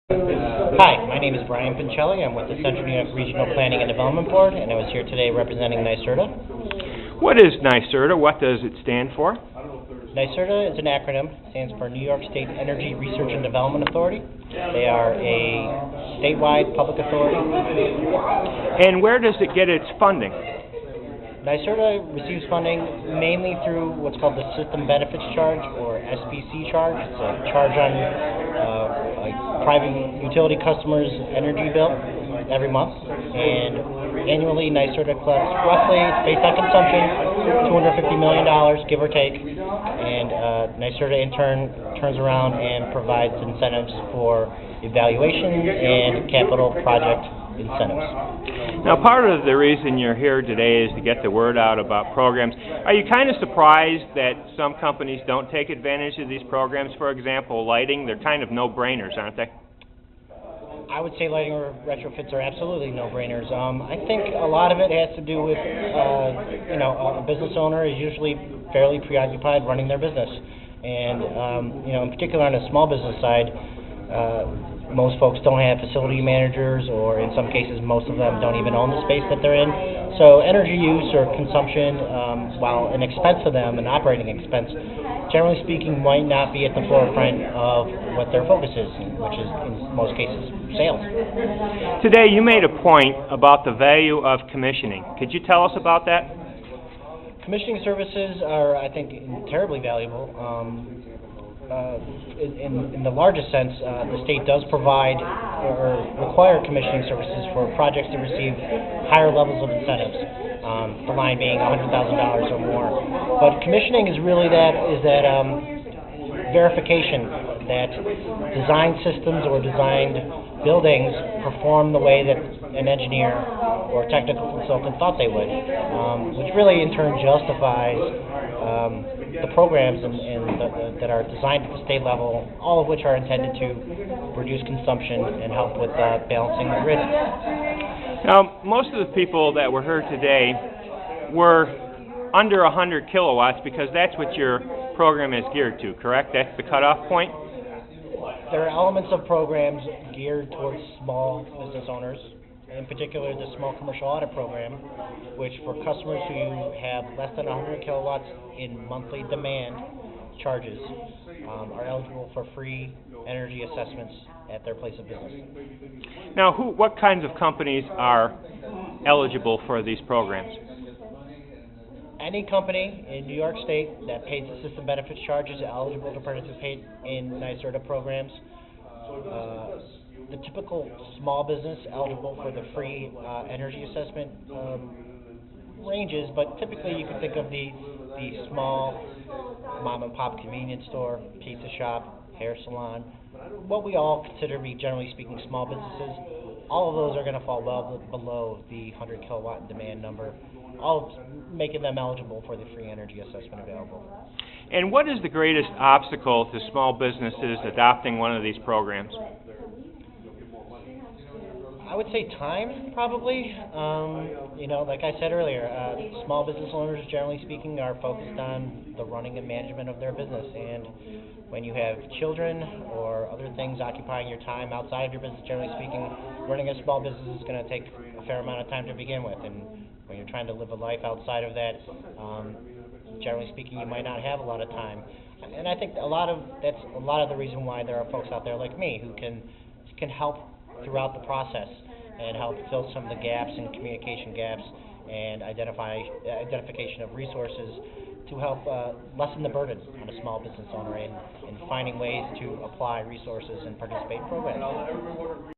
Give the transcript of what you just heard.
Hi, my name is Brian Pincelli. I'm with the Central New York Regional Planning and Development Board, and I was here today representing NYSERDA. What is NYSERDA? What does it stand for? NYSERDA is an acronym. It stands for New York State Energy Research and Development Authority. They are a statewide public authority. And where does it get its funding? NYSERDA receives funding mainly through what's called the System Benefits Charge, or SBC charge. It's a charge on a private utility customer's energy bill every month. And annually, NYSERDA collects roughly, based on consumption, $250 million, give or take. And NYSERDA in turn turns around and provides incentives for evaluation and capital project incentives. Now, part of the reason you're here today is to get the word out about programs. Are you kind of surprised that some companies don't take advantage of these programs? For example, lighting, they're kind of no-brainers, aren't they? I would say lighting retrofits are absolutely no-brainers. I think a lot of it has to do with, a business owner is usually fairly preoccupied running their business. And, in particular on the small business side, most folks don't have facility managers, or in some cases most of them don't even own the space that they're in. So energy use or consumption, while an expense to them, an operating expense, generally speaking might not be at the forefront of what their focus is, which is in most cases sales. Today you made a point about the value of commissioning. Could you tell us about that? Commissioning services are, I think, terribly valuable. In the largest sense, the state does provide or require commissioning services for projects that receive higher levels of incentives, the line being $100,000 or more. But commissioning is really that verification that design systems or designed buildings perform the way that an engineer or technical consultant thought they would, which really in turn justifies the programs that are designed at the state level, all of which are intended to reduce consumption and help with balancing the grid. Now, most of the people that were here today were under 100 kilowatts because that's what your program is geared to, correct? That's the cutoff point? There are elements of programs geared towards small business owners, in particular the Small Commercial Audit Program, which for customers who have less than 100 kilowatts in monthly demand charges are eligible for free energy assessments at their place of business. Now, what kinds of companies are eligible for these programs? Any company in New York State that pays the system benefits charge is eligible to participate in NYSERDA programs. The typical small business eligible for the free energy assessment ranges, but typically you can think of the small mom and pop convenience store, pizza shop, hair salon, what we all consider to be, generally speaking, small businesses. All of those are going to fall well below the 100 kilowatt demand number, all making them eligible for the free energy assessment available. And what is the greatest obstacle to small businesses adopting one of these programs? I would say time, probably. Like I said earlier, small business owners, generally speaking, are focused on the running and management of their business. And when you have children or other things occupying your time outside of your business, generally speaking, running a small business is going to take a fair amount of time to begin with. And when you're trying to live a life outside of that, generally speaking, you might not have a lot of time. And I think that's a lot of the reason why there are folks out there like me who can help throughout the process and help fill some of the gaps and communication gaps and identification of resources to help lessen the burden on a small business owner in finding ways to apply resources and participate in programs.